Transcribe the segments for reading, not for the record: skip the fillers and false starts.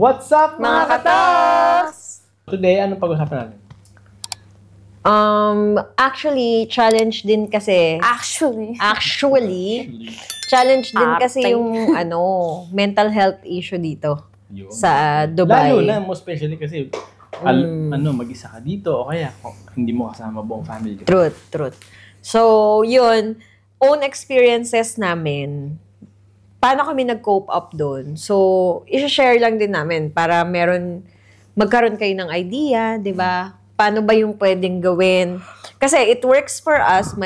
What's up mga kataks? Today, anong pag-usapan natin? Actually, challenge din kasi. Actually, challenge din kasi yung mental health issue dito. Yun. Sa Dubai. Lalo na, most especially kasi mag-isa ka dito o kaya hindi mo kasama buong family. Truth. So, yun, own experiences namin. Paano kami nag-cope up doon? So, i-share lang din namin para magkaroon kayo ng idea, di ba? Paano ba yung pwedeng gawin? Kasi it works for us,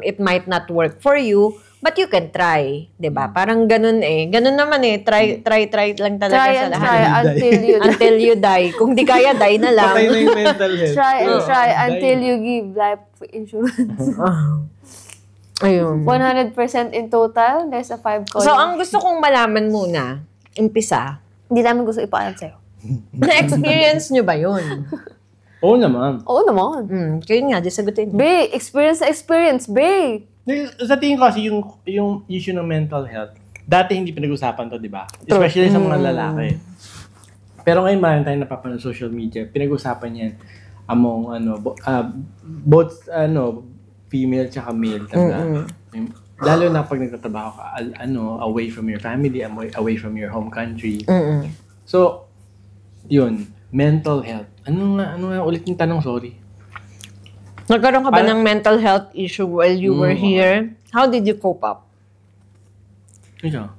it might not work for you, but you can try, 'di ba? Parang ganun eh. Ganun naman eh. Try lang talaga sa lahat. Until you die. Kung di kaya, die na lang. Patay na yung mental health. Try until you give life insurance. Ayun. 100% in total, there's a 5 coin. So, ang gusto kong malaman muna, umpisa, Hindi namin gusto ipaalam sa'yo. na-experience nyo ba yun? Oo naman. Oo naman. Kayo nga, di sagutin. Be, experience, be. Sa tingin ko kasi yung issue ng mental health, dati hindi pinag-usapan to, di ba? Especially sa mga lalaki. Pero ngayon marami tayong napapanood sa social media, pinag-usapan yan among both female tsaka male, talaga. Lalo na pag nagtatrabaho ka, away from your family, away from your home country. So, yun, mental health. Ano nga ulit yung tanong, sorry. Nagkaroon ka ba ng mental health issue while you were here? How did you cope up? Yeah.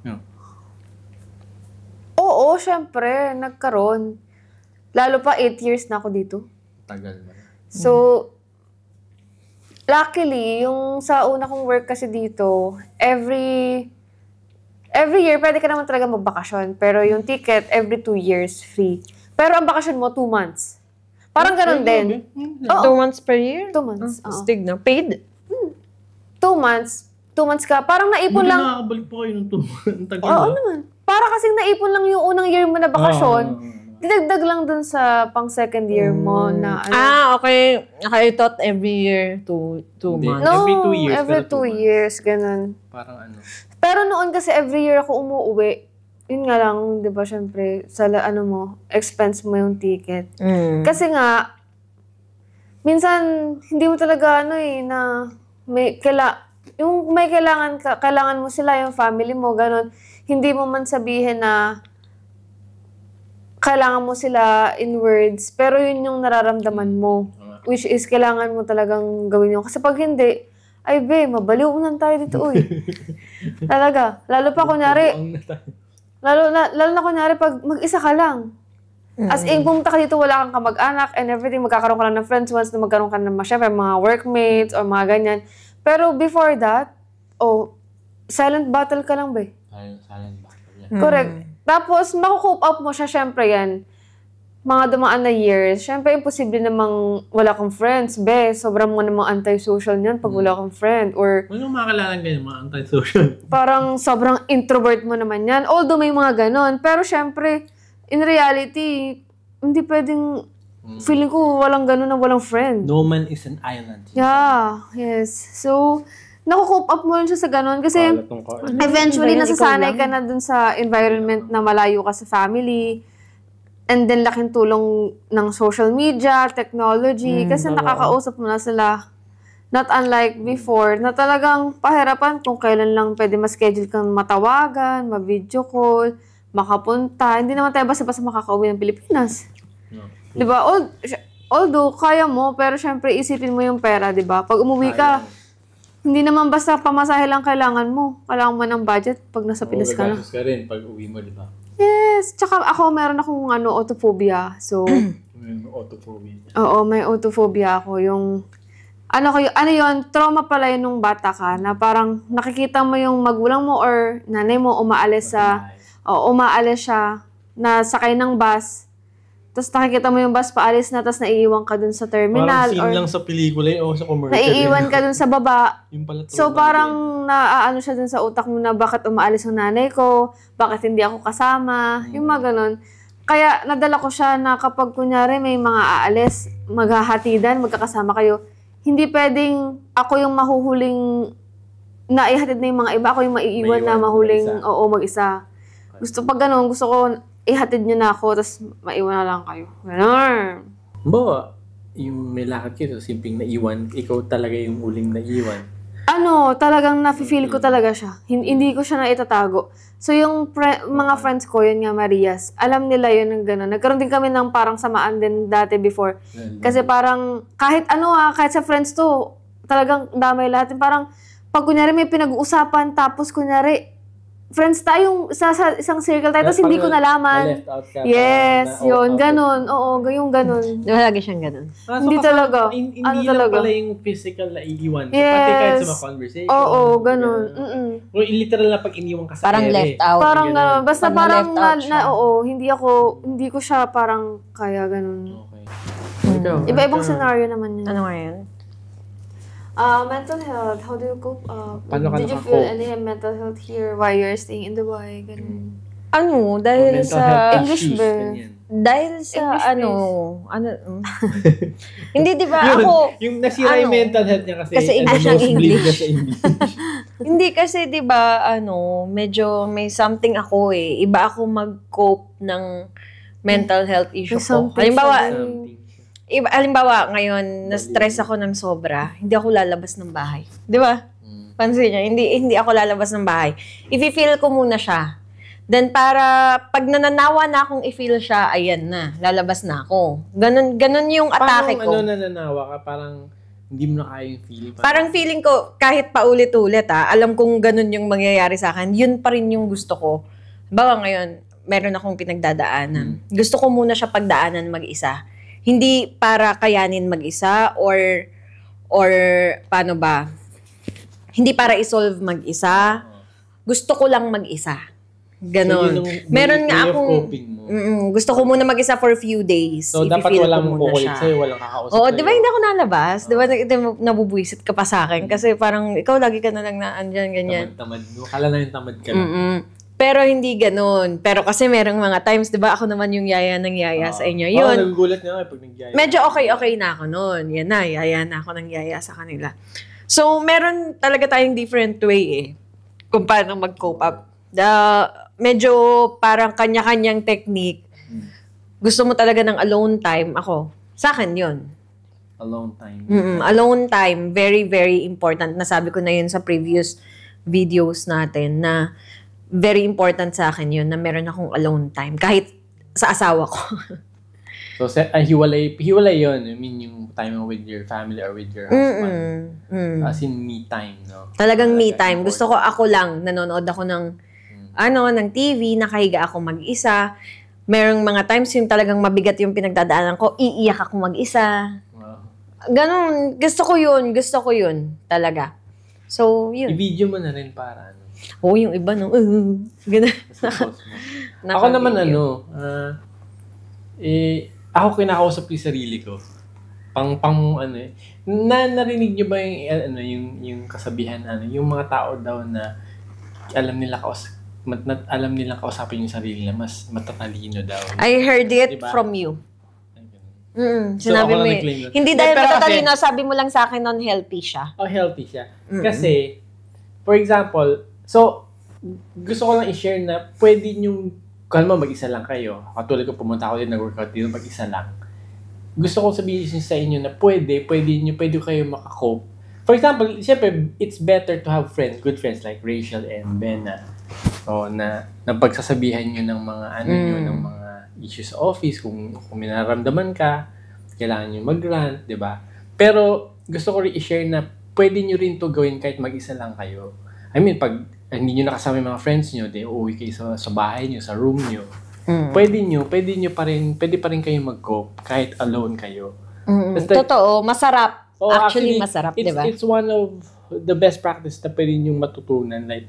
Oo, syempre, nagkaroon. Lalo pa 8 years na ako dito. Tagal mo. So, luckily, yung sa una kong work kasi dito, every year, pwede ka naman talaga magbakasyon. Pero yung ticket, every 2 years, free. Pero ang bakasyon mo, 2 months. Parang ganun din. 2 months per year? 2 months. Stig na. Paid? 2 months. 2 months ka. Parang naipon lang. Hindi nakakabalik po kayo ng 2 months. Oo naman. Para kasing naipon lang yung unang year mo na bakasyon. Didagdag lang dun sa pang second year mo na okay. I thought every year 2 months. No, every 2 years. Every 2 years, ganun. Parang Pero noon kasi every year ako umuwi, yun nga lang, di ba, syempre, sa expense mo yung ticket. Kasi nga, minsan, hindi mo talaga, na may kailangan mo sila, yung family mo, ganun. Hindi mo man sabihin na kailangan mo sila in words, pero yun yung nararamdaman mo. Which is, kailangan mo talagang gawin yun. Kasi pag hindi, ay be, mabaliw unan tayo dito, uy. Talaga. Lalo pa kunyari, lalo na kunyari pag mag-isa ka lang. As in, pumunta ka dito, wala kang kamag-anak and everything, magkakaroon ka lang ng friends once na magkaroon ka ng syempre, mga workmates or mga ganyan. Pero before that, silent battle ka lang, be. Silent battle, yeah. Correct. Tapos, makukope up mo siya, syempre yan. Mga dumaan na years, syempre, imposible namang wala kang friends, be. Sobrang mo namang anti-social niyan pag wala kang friend. Or, ano makakalalan kayo, mga anti-social? Parang sobrang introvert mo naman yan. Although may mga ganon. Pero syempre, in reality, hindi pwedeng, feeling ko walang ganon na walang friend. No man is an island. Yeah, yes. So, nakukope up mo rin siya sa ganon. Kasi, eventually, nasasanay ka na dun sa environment na malayo ka sa family. And then, laking tulong ng social media, technology. Kasi nakakausap mo na sila. Not unlike before, na talagang pahirapan kung kailan lang pwede ma-schedule kang matawagan, ma-video call, makapunta. Hindi naman tayo basta-basta makakauwi ng Pilipinas. Diba? Although, kaya mo, pero syempre, isipin mo yung pera, diba? Pag umuwi ka, hindi naman basta pamasahe lang kailangan mo. Kailangan mo ng budget pag nasa Pinas ka na. Ka rin pag uwi mo, diba? Yes. Tsaka meron akong autophobia. So, autophobia. Oo, may autophobia ako. Yung, yun, trauma pala yun nung bata ka, na parang nakikita mo yung magulang mo or nanay mo umaalis siya, na sakay ng bus, tapos nakikita mo yung bus paalis na, tapos naiiwan ka dun sa terminal. Parang scene lang sa pelikula o sa commercial. Naiiwan ka dun sa baba. So parang naaano siya dun sa utak mo na bakit umaalis ang nanay ko, bakit hindi ako kasama, yung mga ganun. Kaya nadala ko siya na kapag kunyari may mga aalis, maghahatidan, magkakasama kayo, hindi pwedeng ako yung mahuhuling na ihatid na yung mga iba, ako yung maiiwan na mahuling, mag-isa. Gusto pag ganun, gusto ko ihatid nyo na ako, tapos maiwan na lang kayo. Ganon. Bawa, yung may lakad kayo, simpleng naiwan, ikaw talaga yung uling naiwan. Talagang nafe-feel ko talaga siya. Hindi ko siya na itatago. So, yung mga friends ko, yun nga, Marias, alam nila yun ng gano'n. Nagkaroon din kami ng parang samaan din dati before. Kasi parang, kahit sa friends to, talagang damay lahat. Parang, pag kunyari may pinag-uusapan, tapos kunyari, friends tayong sa isang circle tayo, tapos hindi ko nalaman. Na-left out ka. Yes, yun, ganun. Oo, yung ganun. Di ba lagi siyang ganun? Hindi talaga. Hindi talaga? lang pala yung physical na iiwan. Yes. Pati kahit sa mga conversation. Oo, ganun. O literal na pag iniwan ka sa Parang ere. left out. Parang basta Pag parang na-left out siya. hindi ko siya parang kaya ganun. Okay. Iba-ibang scenario naman yun. Ano nga yun? Mental health, how do you cope up? Paano ka Did you feel naka-cope? any mental health here while you're staying in Dubai? Ganun. Dahil Mental sa... health English issues, ba? ganyan. Dahil sa hindi, di ba Yun, ako... yung nasira yung mental health niya kasi English ang nosebleed English. niya sa English. Hindi kasi, di ba, medyo may something ako eh. Iba ako mag-cope ng mental health issue May ko. something Something. Halimbawa, ngayon, na-stress ako ng sobra, hindi ako lalabas ng bahay. Di ba? Pansin niyo, hindi ako lalabas ng bahay. I-feel ko muna siya. Then para pag nananawa na akong i-feel siya, ayan na, lalabas na ako. Ganun yung atake ko. Paano nananawa ka? Parang hindi mo na kaya yung feeling. Parang feeling ko, kahit paulit-ulit alam kong ganun yung mangyayari sa akin, yun pa rin yung gusto ko. Bawa ngayon, meron akong pinagdadaanan. Gusto ko muna siya pagdaanan mag-isa. Hindi para kayanin mag-isa or paano ba? Hindi para i-solve mag-isa. Gusto ko lang mag-isa. Ganon. Meron nga akong gusto ko muna mag-isa for a few days. So, dapat walang kukulit sa'yo, walang kakausap Oo, di ba hindi ako nalabas? Di ba nabubuisit ka pa sa akin? Kasi parang ikaw lagi ka na lang na andyan, ganyan. Tamad. Kala na yung tamad ka lang. Pero hindi ganun. Pero kasi merong mga times, di ba, ako naman yung yaya ng yaya sa inyo. Yun. Nagugulat nga pag nagyaya. Medyo okay na ako noon. Yan na, yaya na ako ng yaya sa kanila. So, meron talaga tayong different way kung paano mag-cope up. Medyo parang kanya-kanyang technique. Gusto mo talaga ng alone time. Ako, sa akin yun. Alone time. Alone time, very, very important. Nasabi ko na yun sa previous videos natin na very important sa akin yun na meron akong alone time. Kahit sa asawa ko. So, hiwalay yun. I mean, yung time with your family or with your husband. As in, me time, no? Talagang me time. Gusto ko ako lang. Nanonood ako ng ng TV, nakahiga ako mag-isa. Merong mga times yung talagang mabigat yung pinagdadaanan ko, iiyak ako mag-isa. Wow. Ganon. Gusto ko yun. Talaga. So, yun. I-video mo na rin para yung iba, no? Ganon. Ako naman, ako kinakausap ko yung sarili ko. Narinig niyo ba yung kasabihan, yung mga tao daw na alam nilang kausapin yung sarili na mas matatalino daw. I heard it diba? From you. So, Sinabi mo hindi dahil pero matatalino, sabi mo lang sa akin non-healthy siya. Healthy siya. Kasi, for example, so, gusto ko lang i-share na pwede nyong, kung mag-isa lang kayo, katulad ko pumunta ako din, nag-workout dito, mag-isa lang. Gusto ko sabihin sa inyo na pwede kayo makakope. For example, siyempre, it's better to have good friends like Rachel and Ben na pagsasabihan nyo ng mga ng mga issues sa office, kung may nararamdaman ka, kailangan nyo mag-rant, di ba? Pero gusto ko rin i-share na pwede nyo rin to gawin kahit mag-isa lang kayo. I mean, pag hindi nyo nakasama yung mga friends nyo, uuwi kayo sa bahay nyo, sa room nyo. Pwede pa rin kayo mag-cope kahit alone kayo. Totoo, masarap. Actually, masarap, di ba? It's one of the best practice na pwede nyo matutunan. Like,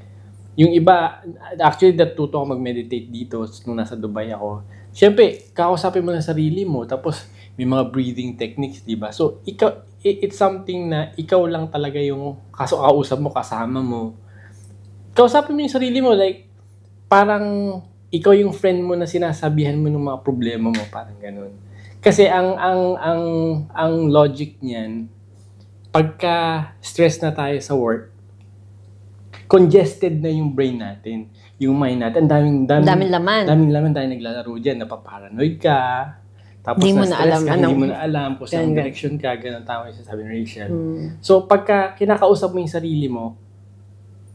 yung iba, actually, natuto ako mag-meditate dito nung nasa Dubai ako. Siyempre, kakausapin mo na sarili mo, tapos may mga breathing techniques, di ba? So, it's something na ikaw lang talaga yung kausap mo, kasama mo. Kausapin mo yung sarili mo, like, parang ikaw yung friend mo na sinasabihan mo ng mga problema mo, parang ganun. Kasi ang logic niyan, pagka stress na tayo sa work, congested na yung brain natin. Yung mind natin, daming laman tayo naglalaro dyan. Napaparanoid ka. Tapos hindi mo na alam. Hindi mo na alam kung saan direction ka. Ganun tama yung sasabi ni Rachel. So, pagka kinakausap mo yung sarili mo,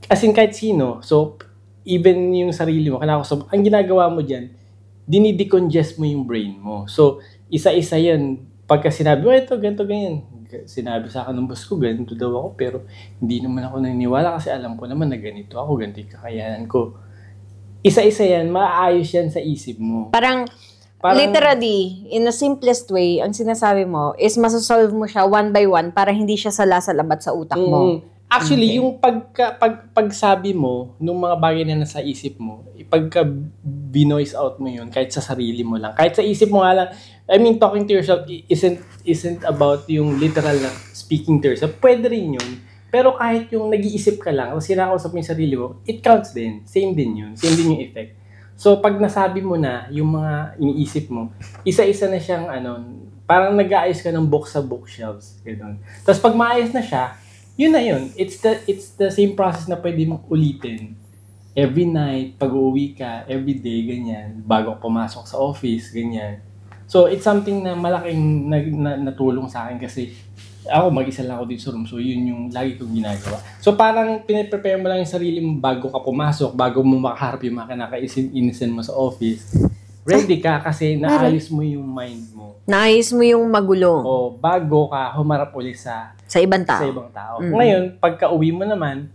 as in kahit sino, so, even yung sarili mo, kinakausap, ang ginagawa mo dyan, dinidecongest mo yung brain mo. So, isa-isa yan. Pagka sinabi mo, ito, ganito, ganyan. Sinabi sa akin ng boss ko, ganito daw ako, pero hindi naman ako naniniwala kasi alam ko naman na ganito ako, ganito yung kakayanan ko. Isa-isa yan, maaayos yan sa isip mo. Parang literally, in the simplest way, ang sinasabi mo is masasolve mo siya one by one para hindi siya sala-salabat sa utak mo. Actually, yung pagsabi mo nung mga bagay na nasa isip mo, pagka binoise out mo yun, kahit sa sarili mo lang, kahit sa isip mo nga lang, I mean, talking to yourself isn't about yung literal na speaking to yourself. Pwede rin yun. Pero kahit yung nag-iisip ka lang, o sinakausap mo yung sarili mo, it counts din. Same din yun. Same din yung effect. So, pag nasabi mo na yung mga iniisip mo, isa-isa na siyang, parang nag-aayos ka ng book sa bookshelves. Ganun. Tapos, pag maayos na siya, yun na yun. It's the same process na pwede mong ulitin. Every night, pag uuwi ka, every day, ganyan. Bago pumasok sa office, ganyan. So, it's something na malaking natulong sa akin kasi ako, mag-isa lang ako dito sa room. So, yun yung lagi kong ginagawa. So, parang pinaprepare mo lang yung sarili mo bago ka pumasok, bago mo makaharap yung mga kinaka-inisin mo sa office. Ready ka kasi naayos mo yung mind mo. Naayos mo yung magulo. O, bago ka humarap ulit sa ibang tao. Sa ibang tao. Ngayon, pagka uwi mo naman,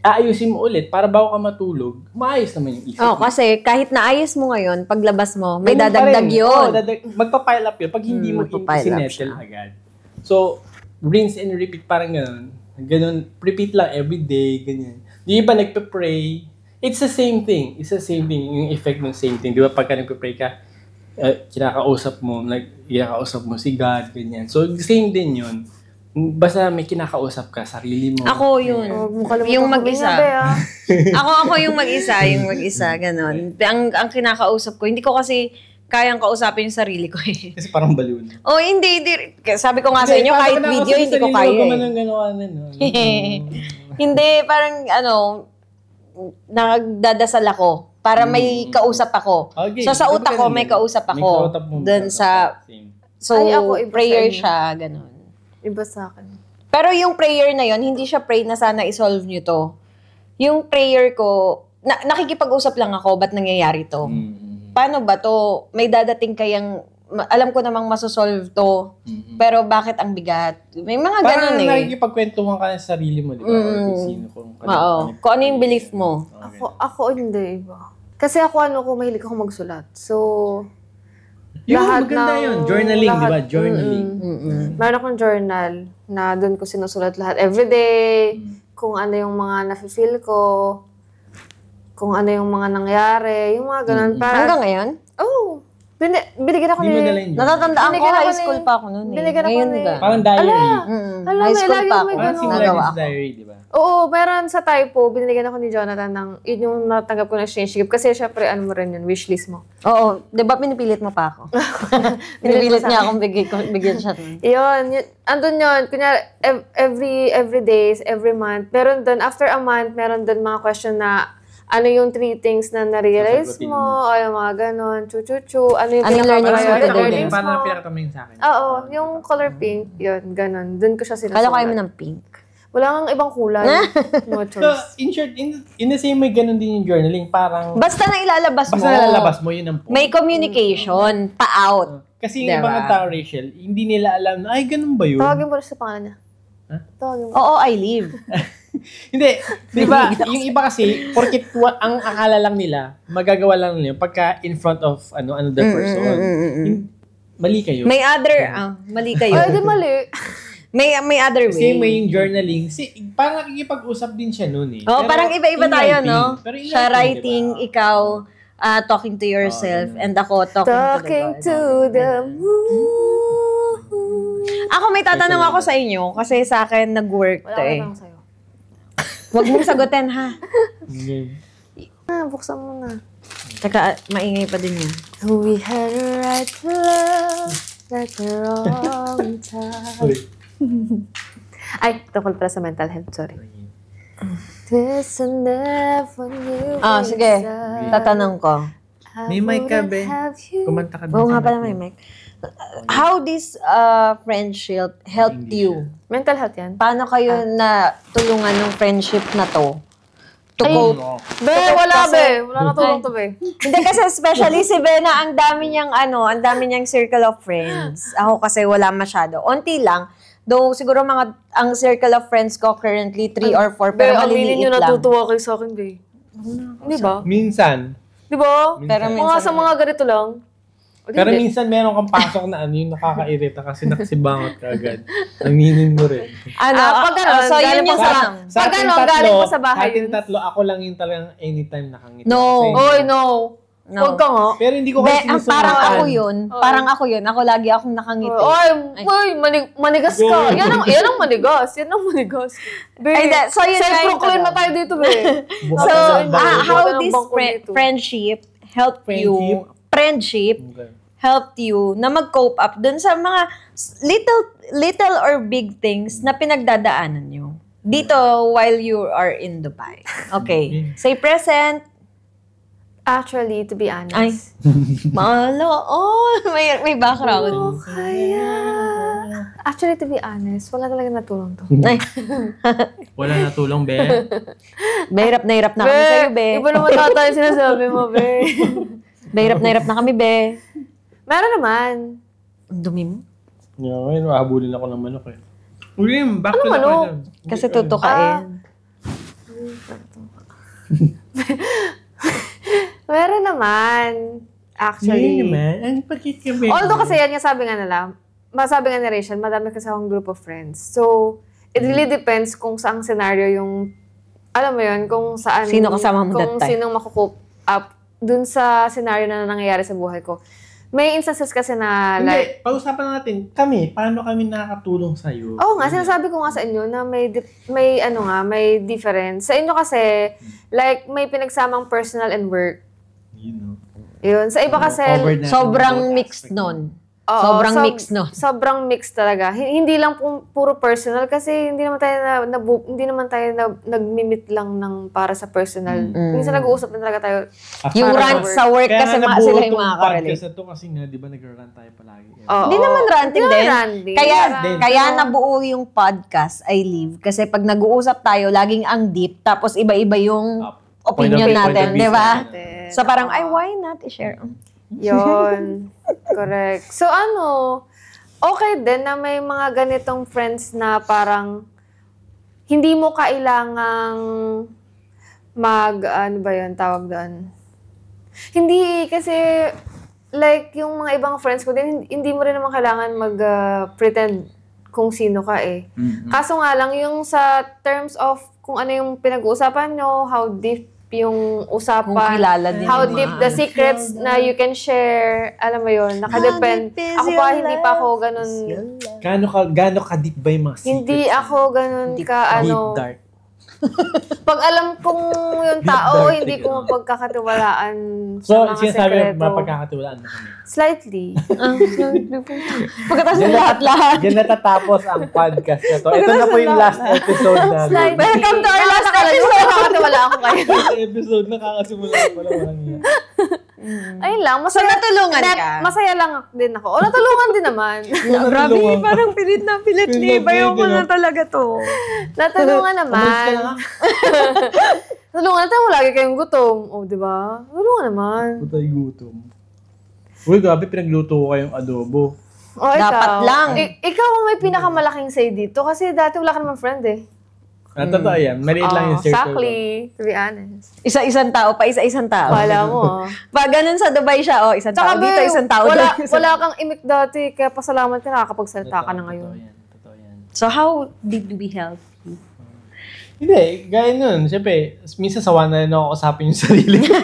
aayusin mo ulit para bago ka matulog, maayos naman yung isip mo. Kasi kahit naayos mo ngayon, paglabas mo, may dadagdag yun. Magpa-pile up yun pag hindi mo sinettle agad. So, rinse and repeat, parang ganun, repeat lang every day, ganyan. Di ba nagpe-pray? It's the same thing. Yung effect ng same thing. Di ba pagka nagpe-pray ka, kinakausap mo si God, ganyan. So, same din yun. Basta may kinakausap ka, sarili mo. Ako yun. Yung mag-isa. Ako yung mag-isa, ganun. Ang kinakausap ko, hindi ko kasi kayang kausapin yung sarili ko eh. Kasi parang baliw na. Hindi. Sabi ko nga sa inyo, kahit video, hindi ko kaya Hindi, parang nagdadasal ako para may kausap ako. Okay. So sa utak ko, may kausap ako. Dun sa... So, prayer siya, ganun. Iba sa akin. Pero yung prayer na yon, hindi siya pray na sana isolve nyo to. Yung prayer ko, nakikipag-usap lang ako, ba't nangyayari to? Paano ba to? May dadating kayang, alam ko namang masosolve to, pero bakit ang bigat? May mga ganun eh. Parang nakikipagkwentuhan ka sa sarili mo, di ba? Kung ano yung belief mo. Ako hindi, iba. Kasi ako mahilig ako magsulat. So, maganda yun. Journaling, di ba? Journaling. Meron akong journal na doon ko sinusulat lahat. Everyday, kung ano yung mga nafe-feel ko, kung ano yung mga nangyari, yung mga ganun. Hanggang ngayon? Oo. Binigyan ako ni... Natatandaan ko, high school pa ako noon eh. Binigyan ako ni... Parang diary. High school pa ako. Parang similar diary, di ba? Oo, meron sa typo, binigyan ako ni Jonathan ng, yun yung natanggap ko na exchange gift. Kasi syempre, ano mo rin yun, wishlist mo. Oo, di ba pinipilit mo pa ako? Pinipilit niya akong bigyan siya. Yun, andun yun. Kunyari, every days, every month. Meron dun, after a month, meron dun mga question na, ano yung 3 things na na-realize mo, o yung mga ganon, chu-chu-chu, ano yung learnings mo. Parang pinakataming sa akin. Oo, yung color pink, yun, ganon. Dun ko siya sinusulat. Kala ko ayaw mo ng pink. Wala kang ibang kulay. No choice. So, in short, in the same way, ganun din yung journaling. Parang... Basta na ilalabas mo. Basta na ilalabas mo, yun ang point. May communication, pa-out. Kasi yung ibang tao, Rachel, hindi nila alam na, ay, ganun ba yun? Tawagin mo rin sa pangalan niya. Tawagin mo. Oo, I live. Hindi. Di ba, yung iba kasi, porkit ang akala lang nila, magagawa lang nila pagka in front of another person. Mali kayo. May other, mali kayo. Ay, di mali. May other way. Same way yung journaling. Parang nakikipag-usap din siya noon eh. Oh, parang iba-iba tayo, no? Siya writing, diba? Ikaw talking to yourself, and ako talking to the moon. Ako may tatanong ako sa inyo, kasi sa akin nag-work to eh. Wala ko sa'yo. Huwag mong sagutin, ha? Buksan mo na. Teka, maingay pa din yan. We had a right to love at the wrong time. Ay, tungkol pala sa mental health, sorry. This and never knew. Sige. Tatanong ko. May mic ka, be. Kumanta ka din. Oo nga pala may mic. How this friendship helped you? Mental health yan. Paano kayo na tulungan ng friendship na to? To cope? Wala na tulong to, be. Hindi kasi especially si Bena, ang dami niyang circle of friends. Ako kasi wala masyado. Onti lang. Though siguro ang circle of friends ko currently 3 or 4, pero maliliit nyo lang. natutuwa kayo sa akin, be. Di ba? Minsan. Di ba? Pero Mga sa mga ganito lang. Pero minsan meron kang pasok na yung nakakairita kasi nakasibangot ka agad. Aminin mo rin. Pag gano'n, so yun yung pag gano'n, galing pa sa bahay yun. Sa atin tatlo, ako lang yung talagang anytime nakangiti. No. Oy, no. Huwag ka nga. Pero hindi ko kasi sinusunod. Parang ako yun. Ako lagi akong nakangiti. Manigas ka. Yan ang manigas. So yun self-proclaim na tayo dito, be. So, how this friendship helped you na mag-cope up dun sa mga little or big things na pinagdadaanan nyo dito while you are in Dubai. Okay. Say present. Actually, to be honest. Ay. May background. Actually, to be honest, wala talaga natulong to. Ay. Wala natulong, be. Mahirap na hirap na kami sa'yo, be. Iba naman tayo sinasabi mo, be. Mahirap na kami, be. Meron naman. Ang dumi mo. Ngayon, mahabulin ako ng manok eh. Ulim, back to the manok? question. Kasi tutukain. Meron naman. Actually. Although kasi yan, sabi nga ni Rachel, madami kasi akong group of friends. So, it really depends kung saang scenario yung, alam mo yun, kung saan, sino kasama mo that time? Kung sinong makukup up dun sa scenario na nangyayari sa buhay ko. May instances kasi na like... Hindi, pag-usapan natin, paano kami nakakatulong sa'yo? Oo nga, sinasabi ko nga sa inyo na may difference. Sa inyo kasi, like, may pinagsamang personal and work. Yun. Sa iba kasi, sobrang mixed nun. Sobrang mixed, no? Sobrang mixed talaga. Hindi lang puro personal kasi hindi naman tayo nag-mimit lang ng para sa personal. Minsan nag-uusap na talaga tayo. Yung rant sa work kasi sila yung makaka-relate. Kaya nabuo kasi nga, di ba nag-rant tayo palagi? Hindi naman ranting din. Kaya nabuo yung podcast, I Live. Kasi pag nag-uusap tayo, laging ang deep. Tapos iba-iba yung opinion natin, di ba? So parang, why not i-share? Yon. Correct. So okay din na may mga ganitong friends na parang hindi mo kailangang ano ba yun, tawag doon? Hindi, kasi like yung mga ibang friends ko din, hindi mo rin naman kailangan mag-pretend kung sino ka eh. Mm-hmm. Kaso nga lang, yung sa terms of kung ano yung pinag-uusapan nyo, how deep yung usapan, how deep the secrets na you can share, alam mo yun, nakadepend. Ako pa, hindi pa ako ganun. Gaano ka deep ba yung mga secrets? Hindi ako ganun deep, deep dark. Pag alam kong yung tao, hindi ko mapagkakatiwalaan sa mga sekreto. So, sinasabi mapagkakatiwalaan na kami? Slightly. Pagkatapos lahat-lahat. Diyan natatapos ang podcast na to. Ito na po yung last episode na. Welcome to our last episode. Nakakatiwalaan ko kayo. Last episode, nakakasimula ko pala. Walang yan. Ayun lang. So, natulungan ka? Masaya lang din ako. O, natulungan din naman. Grabe, parang pilit na pilit. Bayo ko na talaga to. Natulungan naman. Natulungan natin, lagi kayong gutom. O, di ba? Natulungan naman. Patay gutom. Uy, grabe, pinagluto ko kayong adobo. O, dapat lang. Ikaw ang may pinakamalaking say dito kasi dati wala ka naman friend eh. Totoo yan. Maliit lang yung circle. Exactly. To be honest. Isa-isang tao pa, isa-isang tao. Wala mo. Pag ganun sa Dubai siya, isang tao dito, isang tao dito. Wala kang imik dati, kaya pasalamat ka nakakapagsalita ka na ngayon. Totoo yan. So how did we help you? Hindi, gaya nun. Siyempre, minsan sawa na rin ako kasapin yung sarili ko.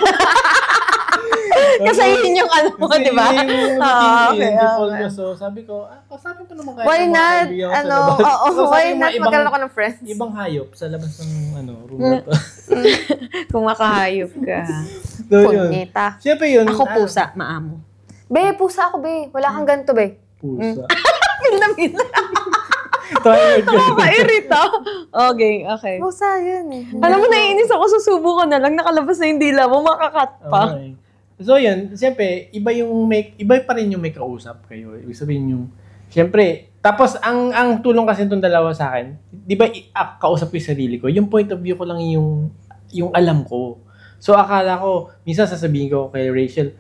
Kasi yun yung ano mo, di ba? Okay. So, sabi ko, kasapin ko naman kayo. Why not? Why not magkaroon ako ng friends? Ibang hayop sa labas ng room na to. Kung makahayop ka. Punyeta. Siyempre yun. Ako pusa, maamo. Be, pusa ako, be. Wala kang ganito, be. Pusa. Twilight girl. Nakakairita. Okay. Sayang eh. Alam mo, naiinis ako, susubo ka na lang, nakalabas na yung dila mo, makakat pa. Okay. So yun, siyempre, iba pa rin yung may kausap kayo. Ibig sabihin yung, siyempre, tapos ang tulong kasi itong dalawa sa akin, di ba kausap ko yung sarili ko, yung point of view ko lang yung alam ko. So akala ko, minsan sasabihin ko kay Rachel,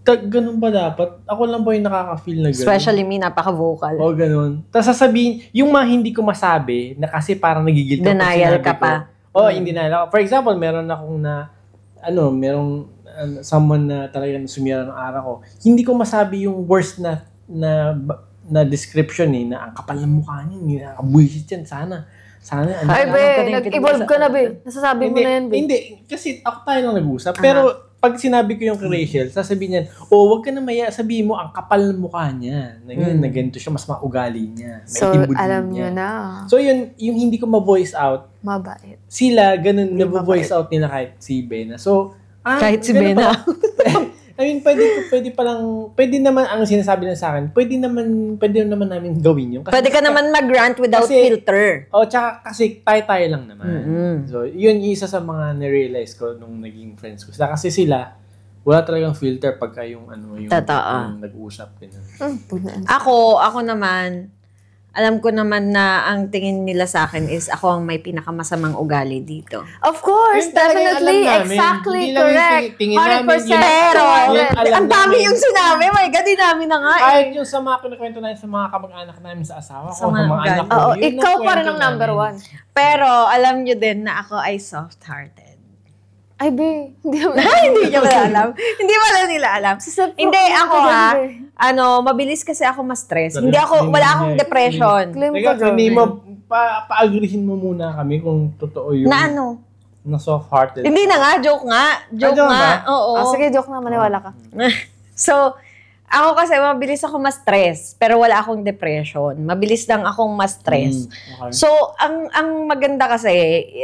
ganun ba dapat? Ako lang ba yung nakaka-feel na ganun? Especially me, napaka-vocal. O ganun. Tapos sasabihin, yung mga hindi ko masabi, na kasi parang nagigilty ako. Denial ka pa. Hindi denial ako. For example, meron akong merong someone na talagang sumira ng araw ko. Hindi ko masabi yung worst na description na ang kapal ng mukha niya, nakakabuisit yan, sana. Ay, nag-evolve ka na, be. Nasasabi mo na yan, be. Hindi, kasi ako tayo lang nag-usap. Pero, pag sinabi ko yung kay Rachel, sasabihin niya, wag ka na maya, sabihin mo, ang kapal ng mukha niya. Na ganito siya, mas maugali niya. So, alam niyo na. So, yung hindi ko ma-voice out, mabait. Sila, ganun, na-voice out nila kahit si Bena. So, kahit si Bena. I mean, pwede naman, ang sinasabi lang sa akin, pwede naman namin gawin yun. Kasi, pwede ka naman mag-rant without filter. Tsaka kasi tayo lang naman. Mm-hmm. So, yun yung isa sa mga na-realize ko nung naging friends ko. Kasi sila, wala talagang filter pagka yung nag-uusap. Ako naman, alam ko naman na ang tingin nila sa akin is ako ang may pinakamasamang ugali dito. Of course, definitely, exactly, correct. 100%. Pero, ang dami yung sinabi. My God, di namin na nga. Kahit yung sa mga pinakwento namin sa mga kamag-anak namin sa asawa ko, sa mga anak ko. Ikaw pa rin ang number one. Pero, alam nyo din na ako ay soft-hearted. Ay, be. Hindi nyo pala alam. Hindi pala nila alam. Hindi, ako mabilis kasi ako ma-stress. Wala akong depression. Teka, pa-agreehin mo muna kami kung totoo yun. Na ano? Na soft-hearted. Hindi na nga, joke nga. Joke nga. Oo. Sige, joke na, maniwala ka. So, ako kasi mabilis ako ma-stress, pero wala akong depression. Mabilis lang akong ma-stress. Okay. So, ang maganda kasi,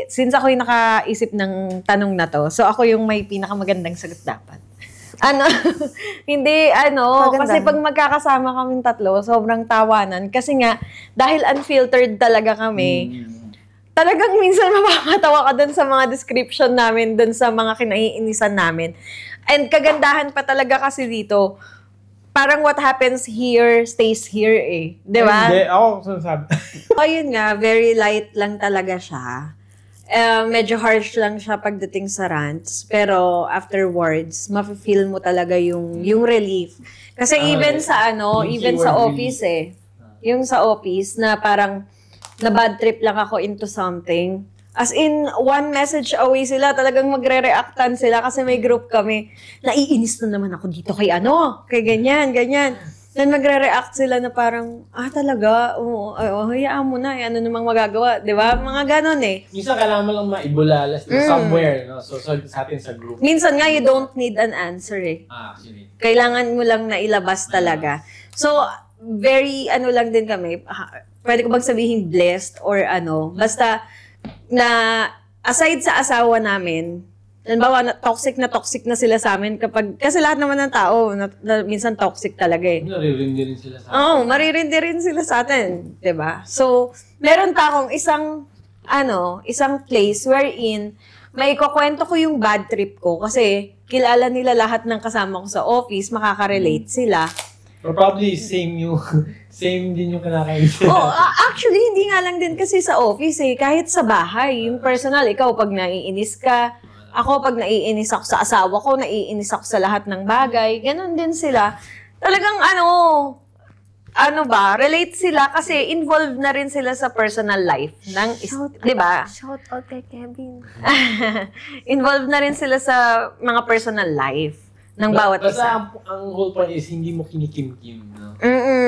since ako yung nakaisip ng tanong na to, so ako yung may pinakamagandang sagot dapat. Kasi pag magkakasama kaming tatlo, sobrang tawanan. Kasi nga, dahil unfiltered talaga kami, talagang minsan mapapatawa ka dun sa mga description namin, dun sa mga kinaiinisan namin. And kagandahan pa talaga kasi dito, parang what happens here stays here eh. Di ba? Hindi, ako sinasabi. Ayun nga, very light lang talaga siya. Medyo harsh lang siya pagdating sa rants. Pero afterwards, mafe-feel mo talaga yung relief. Kasi even sa office eh. Yung sa office na parang na bad trip lang ako into something. As in, one message away sila, talagang magre-reactan sila kasi may group kami. Naiinis na naman ako dito kay kay ganyan. Then magre-react sila na parang, talaga, hayaan mo na, ano namang magagawa, di ba? Mga ganon eh. Minsan kailangan mo lang maibulalas somewhere, no? So sa atin sa group. Minsan nga, you don't need an answer eh. Actually. Kailangan mo lang na ilabas talaga. So, very, lang din kami, pwede ko bang sabihin blessed or basta, na aside sa asawa namin, halimbawa, toxic na sila sa amin kasi lahat naman ng tao, minsan toxic talaga eh. Maririndi rin sila sa atin. Maririndi rin sila sa atin, diba? So, meron pa akong isang place wherein may kukwento ko yung bad trip ko kasi kilala nila lahat ng kasama ko sa office, makaka-relate sila. Or probably same din yung kinakain sila. Actually, hindi nga lang din kasi sa office eh. Kahit sa bahay, yung personal, ikaw pag naiinis ka, ako pag naiinis ako sa asawa ko, naiinis ako sa lahat ng bagay, ganun din sila. Talagang relate sila kasi involved na rin sila sa personal life ng di ba? Shout out kay Kevin. Involved na rin sila sa mga personal life ng bawat isa. Basta ang whole point is hindi mo kinikim-kim, no?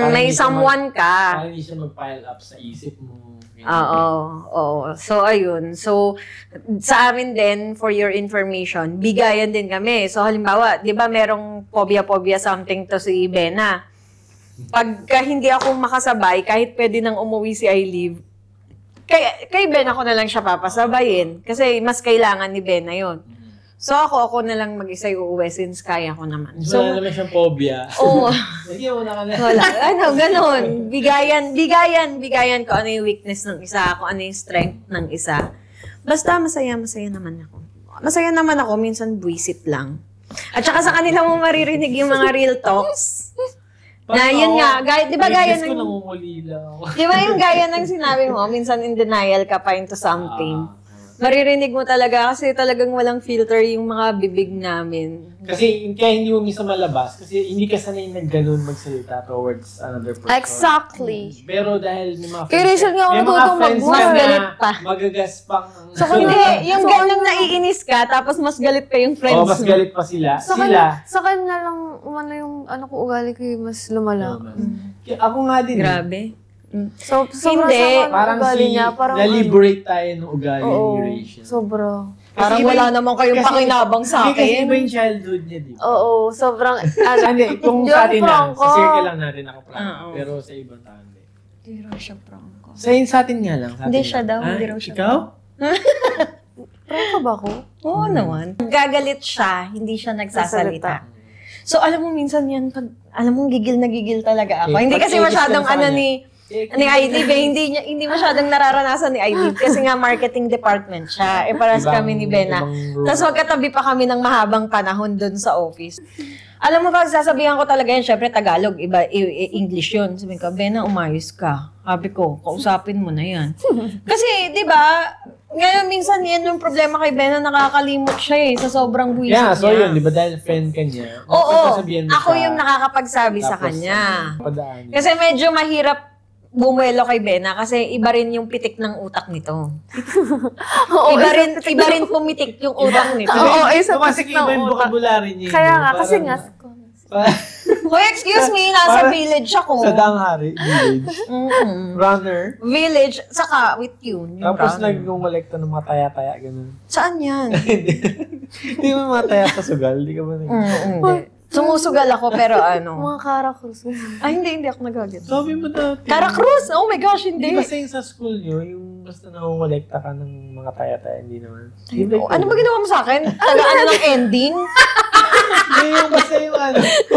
May someone ka. Para hindi siya mag-pile up sa isip mo. Oo. So, ayun. So, sa amin din, for your information, bigayan din kami. So, halimbawa, di ba merong phobia something to si Bena? Pagka hindi ako makasabay, kahit pwede nang umuwi si I leave, kay Bena ko na lang siya papasabayin. Kasi mas kailangan ni Bena yun. So ako na lang mag-isa uuwi since kaya ko naman. So, wala naman siyang phobia. Oo. Sige, una ka na. Wala. Ganun. Bigayan ko ano yung weakness ng isa, kung ano yung strength ng isa. Basta masaya naman ako. Masaya naman ako, minsan buwisit lang. At saka sa kanila mo maririnig yung mga real talks. Na yun nga, di ba gaya ng... Di ba yung gaya ng sinabi mo, minsan in denial ka pa into something. Maririnig mo talaga kasi talagang walang filter yung mga bibig namin. Kasi kaya hindi mo minsan malabas kasi hindi ka sanay na ganun magsalita towards another person. Exactly. Pero dahil may mga Kaya Rachel nga ako natutong mas galit pa. Magagaspang. So hindi, yung ganang naiinis ka tapos mas galit pa yung friends mo. Mas galit pa sila. Sa kanya lang, yung ugali ko mas lumala. Ako nga din. Grabe. So, hindi. Parang na-liberate tayo ng ugali ni Rachel. Sobra. Parang wala naman kayong pakinabang sa akin. Kasi iba yung childhood niya, di ba? Oo, sobrang, kung sa atin lang, sa circle lang natin ako prank. Pero sa ibang tao, hindi. Hindi raw siya prank. Sa atin nga lang. Hindi siya daw, hindi raw siya. Ikaw? prank ka ba ako? Oo naman. Gagalit siya, hindi siya nagsasalita. So, alam mo, minsan yan, alam mo, gigil na gigil talaga ako. Hindi kasi masyadong ni Aidib, hindi masyadong nararanasan ni Aidib kasi nga marketing department siya. Paras kami ni Bena. Tapos magkatabi pa kami ng mahabang panahon doon sa office. Alam mo ba, sasabihan ko talaga yan, syempre Tagalog, iba English yun. Sabihin ko, Bena, umayos ka. Sabi ko, kausapin mo na yan. Kasi, di ba, ngayon minsan yan yung problema kay Bena, nakakalimot siya sa sobrang buwisit niya. So yun, di ba, dahil friend ka niya. Oo, ako yung nakakapagsabi sa kanya. Kasi medyo mahirap bumuelo kay Bena kasi iba rin yung pitik ng utak nito. iba rin pumitik yung utak nito. Oo, isa kasi iba yung vocabulary niya. Kaya nga, kasi nga. Hoy, excuse me, nasa village ako. Sa Danghari, village. Runner. Village, saka with yun. Tapos nag-ngolekta ng mga taya-taya, ganun. Saan yan? Hindi mo mga taya sa sugal, hindi ka ba hindi. Sumusugal ako, pero Mga Caracruz. Ay, hindi ako nagagit. Sabi mo dati. Caracruz? Oh my gosh, hindi. Di ba sa school nyo, yung basta nangongolekta ka ng mga taya-taya, hindi naman. Ano ba ginawa mo sa akin? Tagaan ng ending? Hindi, yung basta yung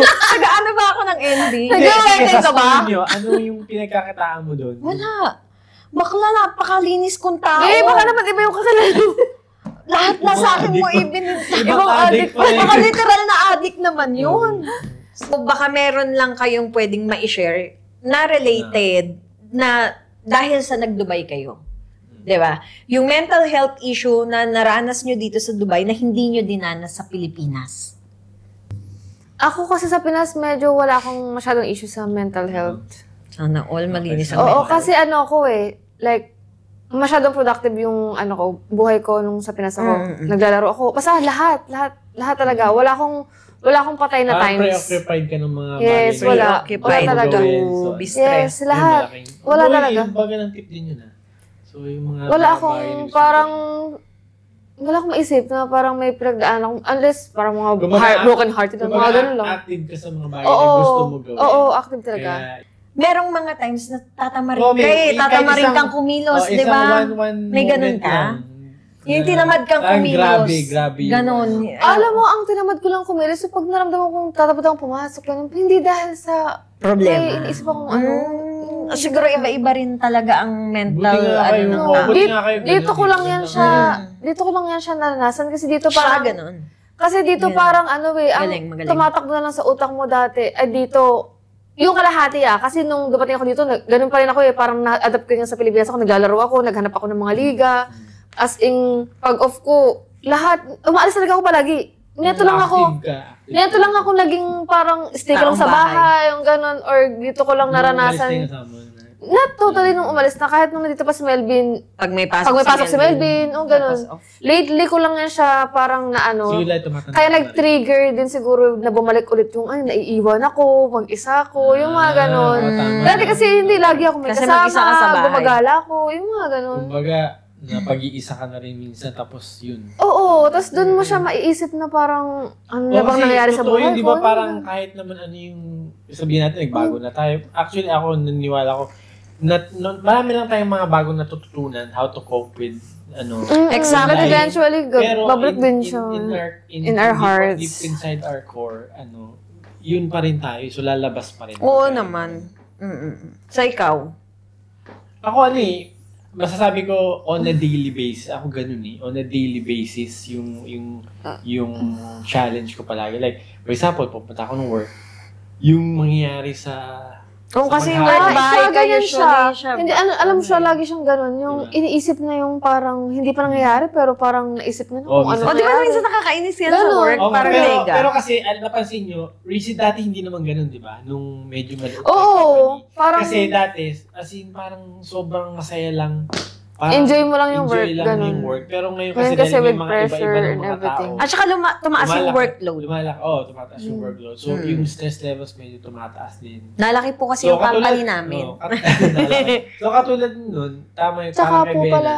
Tagaan ba ako ng ending? Nag-ending ka ba? Ano yung pinagkakitaan mo doon? Wala. Bakla, napakalinis kong tao. Baka naman iba yung kakilala. Lahat na sa akin mo Ibang addict pa rin. Baka literal na addict naman yun. So, baka meron lang kayong pwedeng ma-share na related na dahil sa nag-Dubai kayo. Diba? Yung mental health issue na naranas nyo dito sa Dubai na hindi nyo dinanas sa Pilipinas. Ako kasi sa Pinas, medyo wala akong masyadong issue sa mental health. Sana all malinis ang Oo, kasi like, masyadong productive yung buhay ko nung sa Pinas ako. Naglalaro ako. Basta lahat talaga. Wala akong patay na times. Preoccupied ka ng mga bagay. Yes, wala talaga. Be-stress. Yes, lahat. Wala talaga. Yung bagay ng tip din yun So, yung mga wala akong maisip na parang may pinagdaan akong, unless parang mga broken hearted, mga ganun lang. Active ka sa mga bagay na gusto mo gawin. Oo, active talaga. Merong mga times na tatamarin kang kumilos, di ba? May ganun ka? Yung tinamad kang kumilos. Grabe. Ganon. Alam mo, ang tinamad ko lang kumilos, so pag naramdaman kong tatapos akong pumasok, hindi dahil sa problema. Iniisip akong siguro iba-iba rin talaga ang mental Dito ko lang yan siya naranasan kasi dito parang ganun. Kasi dito parang magaling. tumatakbo na lang sa utak mo dati. Dito yung kalahati kasi nung dumating ako dito, ganun pa rin ako parang na-adapt ko nga sa Pilipinas ako, naglalaro ako, naghanap ako ng mga liga. As in, pag-off ko, lahat, umaalis talaga ako palagi. Neto lang ako naging parang stay ko lang sa bahay, yung ganun, or dito ko lang naranasan. Not totally nung umalis na, kahit nung nandito pa si Melvin, pag may pasok si Melvin, ganun. Lately ko lang yan siya parang kaya nag-trigger din siguro na bumalik ulit yung, naiiwan ako, mag-isa ako, yung mga ganun. Dati kasi hindi lagi ako may kasama, gumagala ako, yung mga ganun. Kumbaga, pag-iisa ka na rin minsan, tapos yun. Oo, tapos doon mo siya maiisip na parang, ano na bang nangyayari sa buhay ko? Di ba parang kahit naman ano yung, sabihin natin, nagbago na tayo. Actually, ako, naniwala ko, marami lang tayong mga bagong natututunan how to cope with Exactly. But eventually, pero babalik din siya. In our hearts. Deep inside our core, yun pa rin tayo. So, lalabas pa rin. Oo naman. Sa ikaw? Ako masasabi ko on a daily basis. Ako ganun on a daily basis yung challenge ko palagi. Like, for example, pupunta ako ng work, yung mangyayari sa Kasi bahay ka usually siya. Hindi, alam mo siya, lagi siyang ganun. Yung iniisip na yung parang hindi pa nangyayari, pero parang naisip na kung ano di ba minsan nakakainis yan sa work? Parang mega. Pero kasi, napansin nyo, Rizzy dati hindi naman ganun, di ba? Nung medyo maliit. Oo. Kasi dati, as in, parang sobrang masaya lang. Enjoy mo lang yung work, enjoy lang ganun. yung work. Pero ngayon kasi with may mga pressure iba-iba ng and mga everything. tao. At saka tumaas yung workload. Tumataas yung workload. So, yung stress levels medyo tumataas din. Nalaki po kasi yung company namin. So, katulad nun, tama yung Tsaka parang kay po Bella. pala.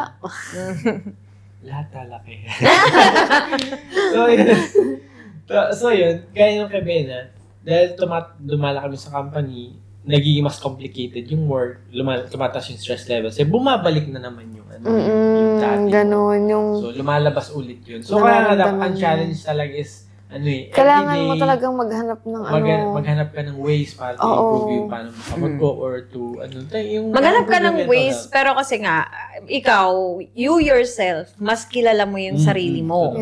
Lahat talaki. So, yun, gaya yung kay Bella, dahil dumala kami sa company, nagiging mas complicated yung work, tumataas yung stress levels, bumabalik na naman yung yung dati. Ganun, yung... So, lumalabas ulit yun. So, kaya nga dapat ang challenge talaga is, kailangan mo talagang maghanap ng maghanap ka ng ways para to improve yung paano makapag-go or to, yung... Maghanap ka ng ways, pero kasi nga, ikaw, you yourself, mas kilala mo yung sarili mo.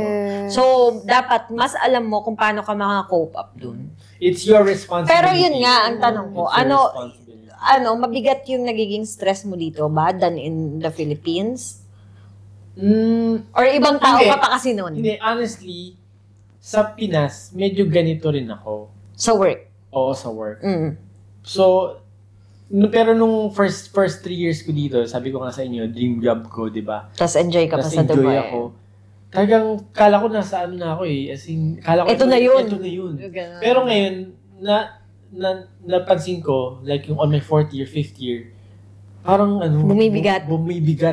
So, dapat mas alam mo kung paano ka maka-cope up dun. It's your responsibility. Pero yun nga, ang tanong ko, mabigat yung nagiging stress mo dito ba than in the Philippines? Or ibang tao ka pa kasi nun? Hindi, honestly, sa Pinas, medyo ganito rin ako. Sa work? Oo, sa work. So, pero nung first 3 years ko dito, sabi ko nga sa inyo, dream job ko, di ba? Tapos enjoy ka pa sa Dubai. Enjoy ako. Talagang, kala ko nasa na ako As in, kala ko ito na yun. Pero ngayon, napansin ko, like yung on my 4th year, 5th year, parang bumibigat,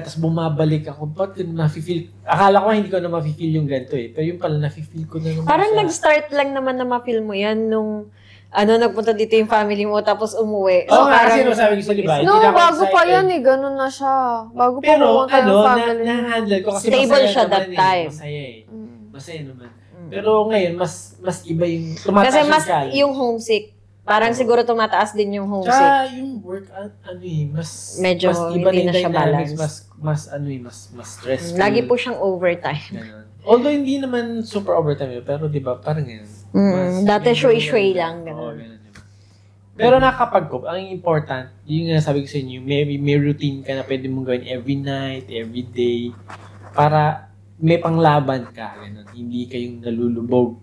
tapos bumabalik ako. Ba't yun nafe-feel? Akala ko hindi ko na mafe-feel yung ganito Pero yung pala, nafe-feel ko na naman. Parang nag-start lang naman na ma-feel mo yan nung nagpunta dito yung family mo tapos umuwi. So, kasi sabi ko sa diba? Bago pa yan ganun na siya. Bago pa pumunta yung family. Pero na-handle ko kasi stable siya that time. Masaya Masaya naman. Pero ngayon, mas iba yung tumataas kasi mas challenge. Yung homesick. Parang siguro tumataas din yung homesick. Tsaka yung work, medyo mas iba hindi na siya balance. Mas stressful. Lagi po siyang overtime. Ganun. Although hindi naman super overtime pero di ba parang ganun. Dati shui-shui lang. Ganun. Ganun, diba? Pero nakapag-cope, ang important, yung nga sabi ko sa inyo, may routine ka na pwede mong gawin every night, every day, para may panglaban ka. Ganun. Hindi kayong nalulubog.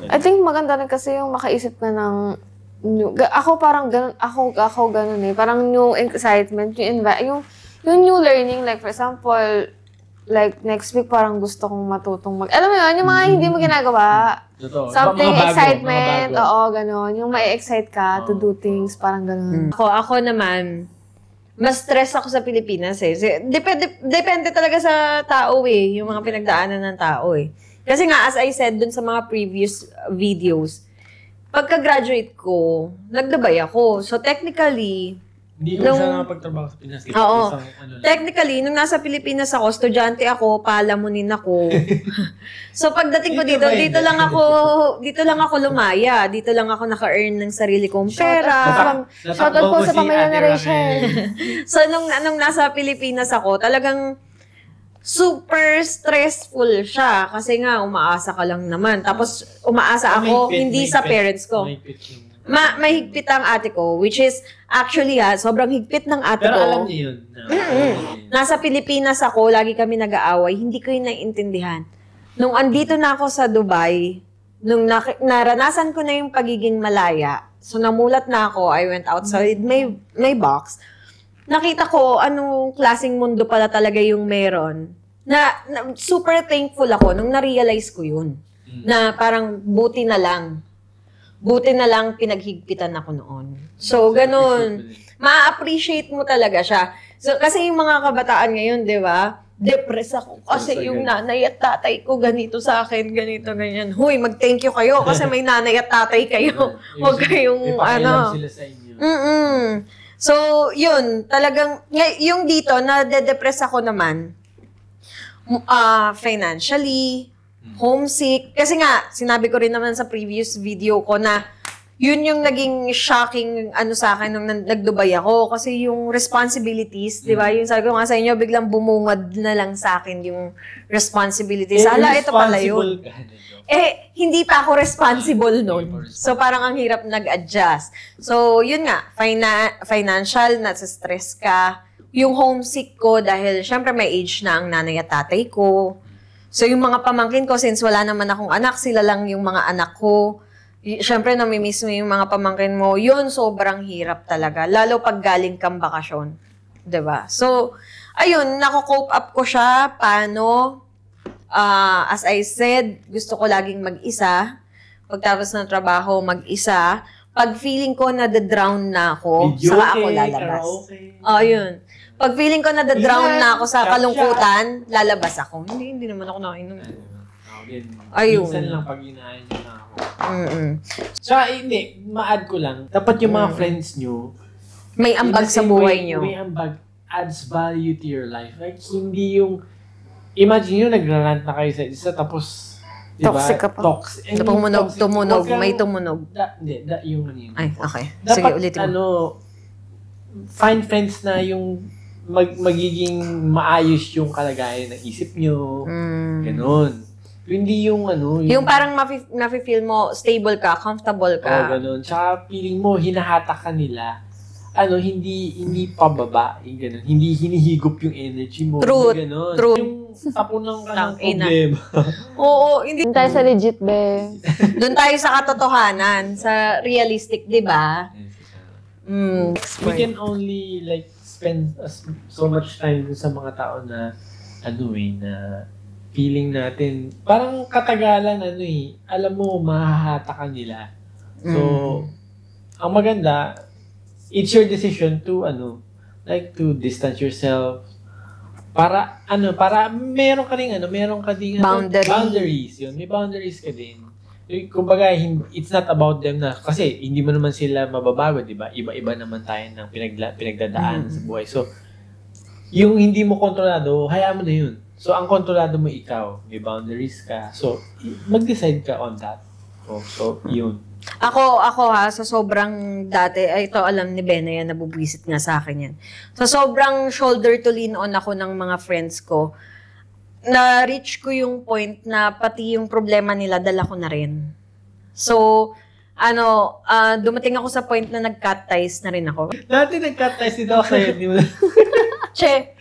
I think maganda rin kasi yung makaisip ka ng new, ako parang ganun, ako ganun parang new excitement, yung new learning, like for example, like next week parang gusto kong matutong alam mo yun, yung mga hindi mo ginagawa. Something excitement, oo, ganun. Yung ma-excite ka to do things, parang ganun. Ako naman, mas stress ako sa Pilipinas Depende talaga sa tao yung mga pinagdaanan ng tao Kasi nga, as I said dun sa mga previous videos, pagka-graduate ko, nagdabay ako. So, technically, hindi ko siya nakapagtrabaho sa Pinas. Oo. Technically, nung nasa Pilipinas ako, estudyante ako, palamunin ako. So, pagdating ko dito lang ako lumaya. Dito lang ako naka-earn ng sarili kong pera. Shoutout po sa pamilya na Rachel. So, nung nasa Pilipinas ako, talagang super stressful siya kasi nga umaasa ka lang naman. Tapos umaasa ako hindi sa parents ko. Mahigpit ang ate ko, which is actually sobrang higpit ng ate ko. Pero alam niyo yun. Nasa Pilipinas ako, lagi kami nag-aaway. Hindi ko yun naiintindihan. Nung andito na ako sa Dubai, nung naranasan ko na yung pagiging malaya, so namulat na ako, I went outside my box. Nakita ko anong klaseng mundo pala talaga yung meron. Na super thankful ako nung na-realize ko yun. Na parang buti na lang pinaghigpitan ako noon. So, ganun. Ma-appreciate mo talaga siya. So, kasi yung mga kabataan ngayon, di ba? Depress ako kasi yung nanay at tatay ko ganito sa akin, ganito, ganyan. Huy, mag-thank you kayo kasi may nanay at tatay kayo. Huwag kayong, Ipakailan sila sa inyo. So, yun, talagang, yung dito, na-depress ako naman, financially, homesick. Kasi nga, sinabi ko rin naman sa previous video ko na yun yung naging shocking sa akin nung nag-Dubai ako. Kasi yung responsibilities, di ba? Yung sabi ko nga sa inyo, biglang bumungad na lang sa akin yung responsibilities. Ito pala yun. Hindi pa ako responsible nun. So, parang ang hirap nag-adjust. So, yun nga, financial, nasa stress ka. Yung homesick ko, dahil syempre may age na ang nanay at tatay ko. So, yung mga pamangkin ko, since wala naman akong anak, sila lang yung mga anak ko. Siyempre, namimiss mo yung mga pamangkin mo. Yun, sobrang hirap talaga. Lalo pag galing kang bakasyon. Diba? So, ayun, nako-cope up ko siya. Paano? As I said, gusto ko laging mag-isa. Pagtapos ng trabaho, mag-isa. Pag feeling ko na-drown na ako, saka ako lalabas. Yun. Pag feeling ko na-drown na ako sa kalungkutan, lalabas ako. Hindi naman ako nakainom. Ayun. Minsan lang pag inaayos na ako. So, hindi, ma-add ko lang. Dapat yung mga friends nyo, may ambag sa buhay nyo. May ambag adds value to your life. Like, hindi yung, imagine nyo, nagrarant na kayo sa isa, tapos, diba? Toxic ka pa. Toxic. Tumunog, may tumunog. Hindi, yung ano yun. Ay, okay. Dapat, sige, ulitin mo. Find friends na yung magiging maayos yung kalagayan ng isip nyo. Ganon. Hindi yung yung parang mafe-feel mo stable ka, comfortable ka. Ganon. Tsaka feeling mo, hinahatak ka nila. Hindi pababa. Ganon. Hindi hinihigop yung energy mo. Truth. Ganon. Truth. Yung tapunan ka ng problema. Oo, hindi. Doon tayo sa legit, be. Doon tayo sa katotohanan, sa realistic, di ba? We can only spend so much time sa mga tao na na feeling natin, parang katagalan, alam mo, mahahata ka nila. So, ang maganda, it's your decision to, to distance yourself, para meron ka ding boundaries. Yun, may boundaries ka din. Kumbaga, it's not about them na, kasi hindi mo naman sila mababago, di ba? Iba-iba naman tayo ng pinagdadaan sa buhay. So, yung hindi mo kontrolado, hayaan mo na yun. So, ang kontrolado mo ikaw, may boundaries ka. So, mag-decide ka on that. So, yun. Ako sa sobrang dati, ito alam ni Bena yan, nabubwisit nga sa akin yan. Sa sobrang shoulder to lean on ako ng mga friends ko, na-reach ko yung point na pati yung problema nila, dala ko na rin. So, dumating ako sa point na nag-cut ties na rin ako. Dati nag-cut ties din ako sa'yo, di mo Che,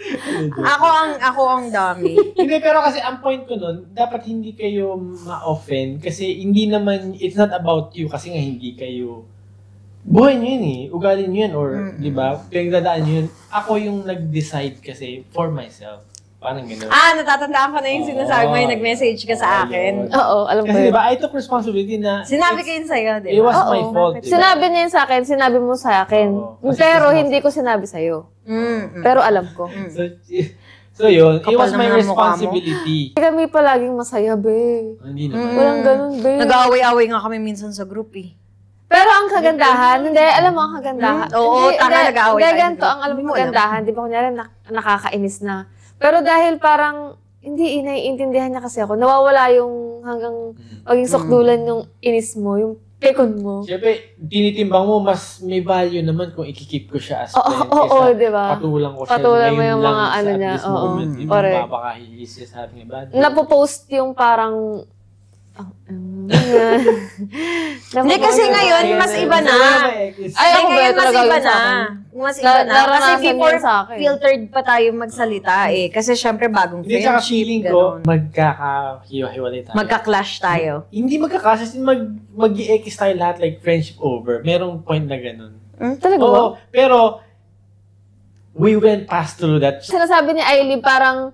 ako ang dami. Hindi, pero kasi ang point ko nun, dapat hindi kayo ma-offend kasi hindi naman, it's not about you kasi nga hindi kayo, buhay nyo yun ugali nyo yun or, di ba, pinagdadaan nyo yun. Ako yung nag-decide kasi for myself. Parang gano'n. Natatandaan ko na yung sinasabi mo yung nag-message ka sa akin. Oo, alam ko kasi yun. diba, I took responsibility na, sinabi ko yun sa'yo, di ba? It was my fault. Diba? Sinabi niya yun sa akin, sinabi mo sa akin. Pero hindi ko sinabi sa'yo. Pero alam ko. So yun, it was Kapal my naman ang mukha mo. responsibility. Hindi kami palaging masaya, be. Hindi naman. Walang ganun, be. Nag-aaway-away nga kami minsan sa group eh. Pero ang kagandahan, hindi, alam mo ang kagandahan. Oo, taka, nag-aaway Hindi, tayo. ganito, ang alam mo kagandahan, di ba kunyari nakakainis na. Pero dahil parang, hindi naiintindihan niya kasi ako, nawawala yung hanggang maging sukdulan yung inis mo, yung pekon mo. Siyempre, tinitimbang mo, mas may value naman kung ikikip ko siya as friend. Oo, di ba? Patulang ko siya. Patulan mo ngayon yung lang mga sa ano at niya. this Oo, moment. Hindi mo correct. mapakahilis siya sa ating iba. Napopost yung parang, Hindi kasi ngayon, mas iba na. Ay, ako ba ngayon, mas talaga iba yun sa na. akin? Mas iba na. Kasi Naranasan before, yun sa akin. filtered pa tayo magsalita eh. Kasi syempre, bagong Hindi, tsaka friendship. feeling ko, magkakahiwa-hiwalay tayo. Magka-clash tayo. Hindi magka-clash, mag-i-X tayo lahat, like friendship over. Merong point na ganun. Talaga ba? Oo, pero, we went past through that. Sinasabi ni Aileen, parang,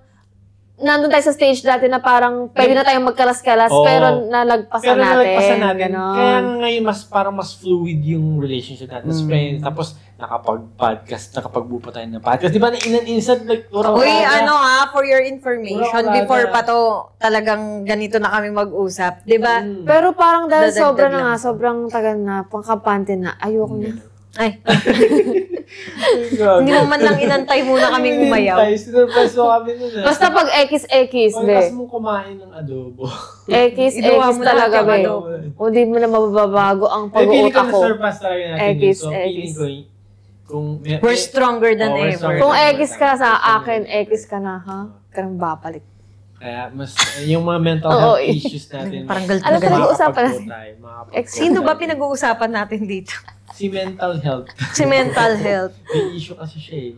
nandun tayo sa stage dati na parang pwede na tayong magkalas-kalas, Oo. pero nalagpasan natin. Nalagpasan natin. Ganon. Kaya ngayon, parang mas fluid yung relationship natin as friends. Tapos, nakapag-buo pa tayo ng podcast. Di ba, in an instant, like, Uy, for your information, Urang-urada. before pa to, talagang ganito na kami mag-usap. Di ba? Pero parang dahil Dadagdag sobra na lang. nga, sobrang tagal na, pangkampante na, ayoko na. Ay. Hindi mo man lang inantay muna kaming umayaw. Sinurprise mo kami nun eh. Basta pag X, be. Pagkas mo kumain ng adobo. X talaga, be. O di mo na mababago ang pag-uot ako. Na-surpass talaga natin yun. So, feeling ko, we're stronger than ever. Kung X ka sa akin, X ka na, ha? Karang babalik. Kaya, mas, yung mga mental health issues natin. Parang galit ano pinag-uusapan natin? Sino ba pinag-uusapan natin dito? Si mental health. Si mental health. May issue kasi siya eh.